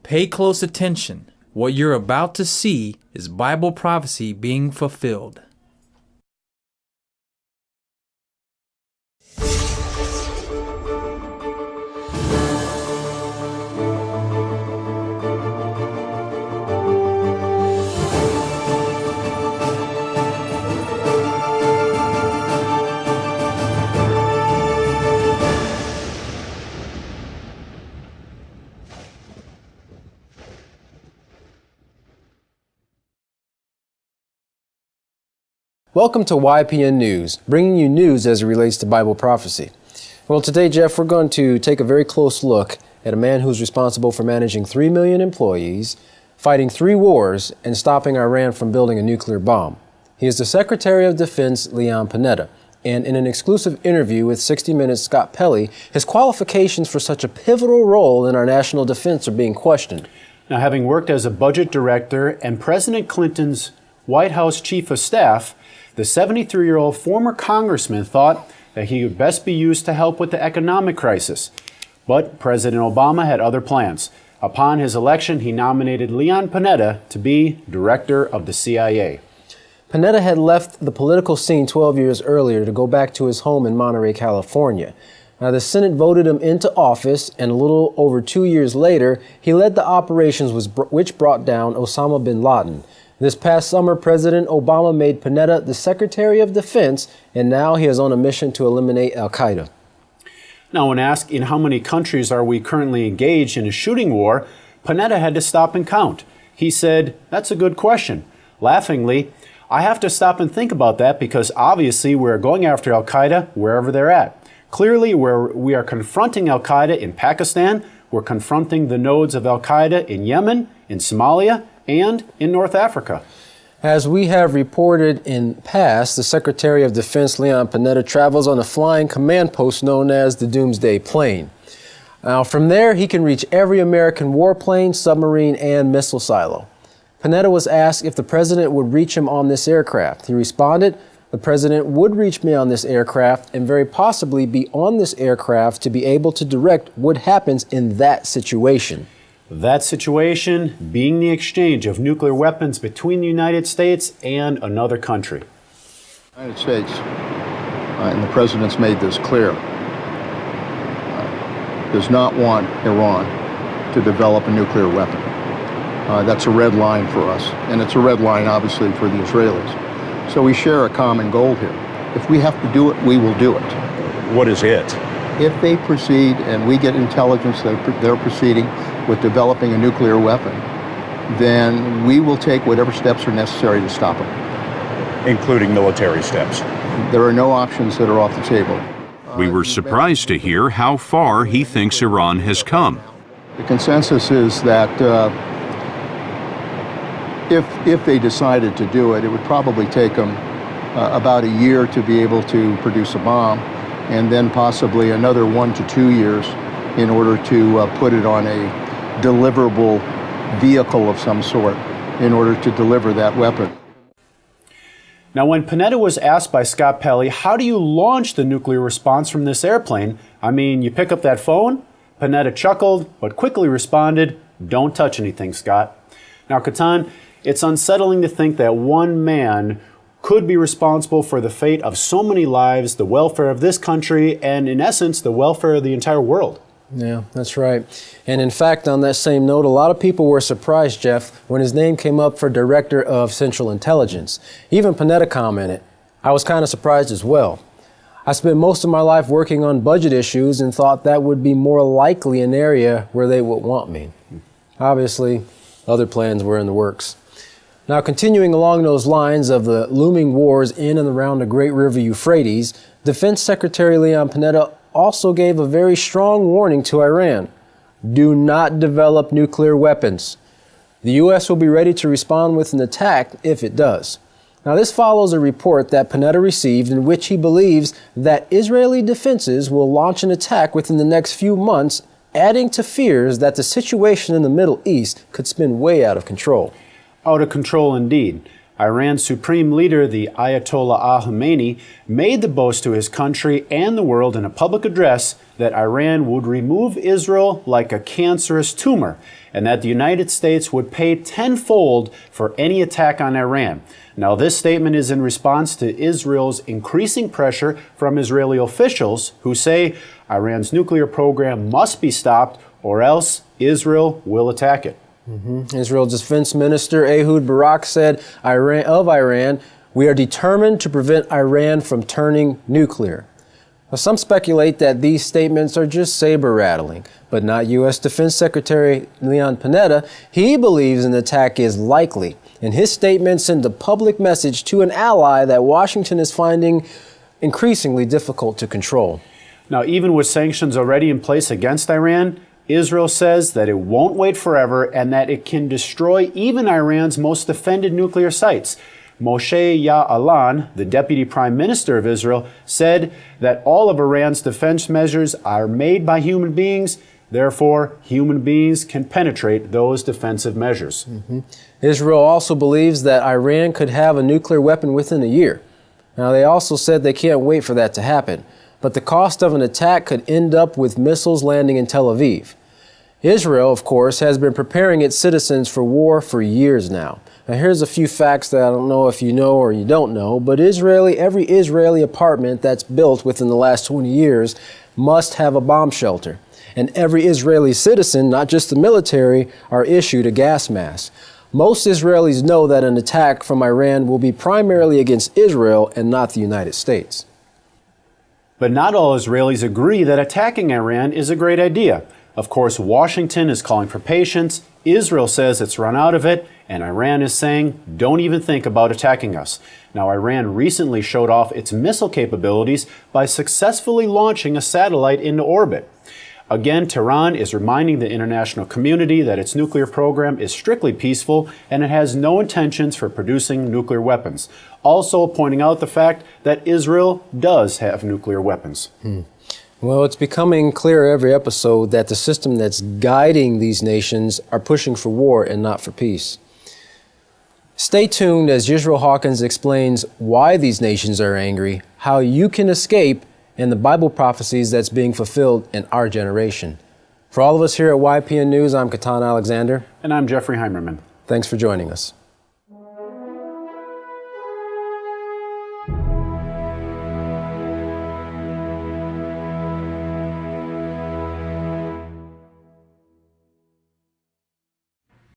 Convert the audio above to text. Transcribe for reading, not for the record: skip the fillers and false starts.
Pay close attention. What you're about to see is Bible prophecy being fulfilled. Welcome to YPN News, bringing you news as it relates to Bible prophecy. Well, today, Jeff, we're going to take a very close look at a man who's responsible for managing 3 million employees, fighting 3 wars, and stopping Iran from building a nuclear bomb. He is the Secretary of Defense, Leon Panetta, and in an exclusive interview with 60 Minutes' Scott Pelley, his qualifications for such a pivotal role in our national defense are being questioned. Now, having worked as a budget director and President Clinton's White House Chief of Staff, the 73-year-old former congressman thought that he would best be used to help with the economic crisis. But President Obama had other plans. Upon his election, he nominated Leon Panetta to be director of the CIA. Panetta had left the political scene 12 years earlier to go back to his home in Monterey, California. Now, the Senate voted him into office, and a little over 2 years later, he led the operations which brought down Osama bin Laden. This past summer, President Obama made Panetta the Secretary of Defense, and now he is on a mission to eliminate al-Qaeda. Now, when asked in how many countries are we currently engaged in a shooting war, Panetta had to stop and count. He said, "That's a good question." Laughingly, "I have to stop and think about that because obviously we're going after al-Qaeda wherever they're at. Clearly, where we are confronting al-Qaeda in Pakistan, we're confronting the nodes of al-Qaeda in Yemen, in Somalia, and in North Africa." As we have reported in past, the Secretary of Defense, Leon Panetta, travels on a flying command post known as the Doomsday Plane. Now, from there, he can reach every American warplane, submarine, and missile silo. Panetta was asked if the president would reach him on this aircraft. He responded, "The president would reach me on this aircraft and very possibly be on this aircraft to be able to direct what happens in that situation." That situation being the exchange of nuclear weapons between the United States and another country. The United States, and the president's made this clear, does not want Iran to develop a nuclear weapon. That's a red line for us, and it's a red line, obviously, for the Israelis. So we share a common goal here. If we have to do it, we will do it. What is it? If they proceed and we get intelligence that they're proceeding with developing a nuclear weapon, then we will take whatever steps are necessary to stop them. Including military steps. There are no options that are off the table. We were surprised to hear how far he thinks Iran has come. The consensus is that if they decided to do it, it would probably take them about a year to be able to produce a bomb, and then possibly another 1 to 2 years in order to put it on a deliverable vehicle of some sort in order to deliver that weapon. Now, when Panetta was asked by Scott Pelley, how do you launch the nuclear response from this airplane? I mean, you pick up that phone? Panetta chuckled, but quickly responded, "Don't touch anything, Scott." Now, Katan, it's unsettling to think that one man could be responsible for the fate of so many lives, the welfare of this country, and in essence, the welfare of the entire world. Yeah, that's right. And in fact, on that same note, a lot of people were surprised, Jeff, when his name came up for Director of Central Intelligence. Even Panetta commented, "I was kind of surprised as well. I spent most of my life working on budget issues and thought that would be more likely an area where they would want me." Obviously, other plans were in the works. Now, continuing along those lines of the looming wars in and around the great river Euphrates, Defense Secretary Leon Panetta also gave a very strong warning to Iran. Do not develop nuclear weapons. The U.S. will be ready to respond with an attack if it does. Now, this follows a report that Panetta received in which he believes that Israeli defenses will launch an attack within the next few months, adding to fears that the situation in the Middle East could spin way out of control. Out of control indeed. Iran's supreme leader, the Ayatollah Khamenei, made the boast to his country and the world in a public address that Iran would remove Israel like a cancerous tumor, and that the United States would pay tenfold for any attack on Iran. Now, this statement is in response to Israel's increasing pressure from Israeli officials who say Iran's nuclear program must be stopped or else Israel will attack it. Israel's Defense Minister Ehud Barak said of Iran, "We are determined to prevent Iran from turning nuclear." Now, some speculate that these statements are just saber-rattling, but not U.S. Defense Secretary Leon Panetta. He believes an attack is likely, and his statement sent a public message to an ally that Washington is finding increasingly difficult to control. Now, even with sanctions already in place against Iran, Israel says that it won't wait forever and that it can destroy even Iran's most defended nuclear sites. Moshe Ya'alon, the deputy prime minister of Israel, said that all of Iran's defense measures are made by human beings. Therefore, human beings can penetrate those defensive measures. Israel also believes that Iran could have a nuclear weapon within a year. Now, they also said they can't wait for that to happen. But the cost of an attack could end up with missiles landing in Tel Aviv. Israel, of course, has been preparing its citizens for war for years now. Now, here's a few facts that I don't know if you know or you don't know, but every Israeli apartment that's built within the last 20 years must have a bomb shelter. And every Israeli citizen, not just the military, are issued a gas mask. Most Israelis know that an attack from Iran will be primarily against Israel and not the United States. But not all Israelis agree that attacking Iran is a great idea. Of course, Washington is calling for patience, Israel says it's run out of it, and Iran is saying, don't even think about attacking us. Now, Iran recently showed off its missile capabilities by successfully launching a satellite into orbit. Again, Tehran is reminding the international community that its nuclear program is strictly peaceful and it has no intentions for producing nuclear weapons. Also pointing out the fact that Israel does have nuclear weapons. Well, it's becoming clear every episode that the system that's guiding these nations are pushing for war and not for peace. Stay tuned as Yisrael Hawkins explains why these nations are angry, how you can escape, and the Bible prophecies that's being fulfilled in our generation. For all of us here at YPN News, I'm Katan Alexander. And I'm Jeffrey Heimerman. Thanks for joining us.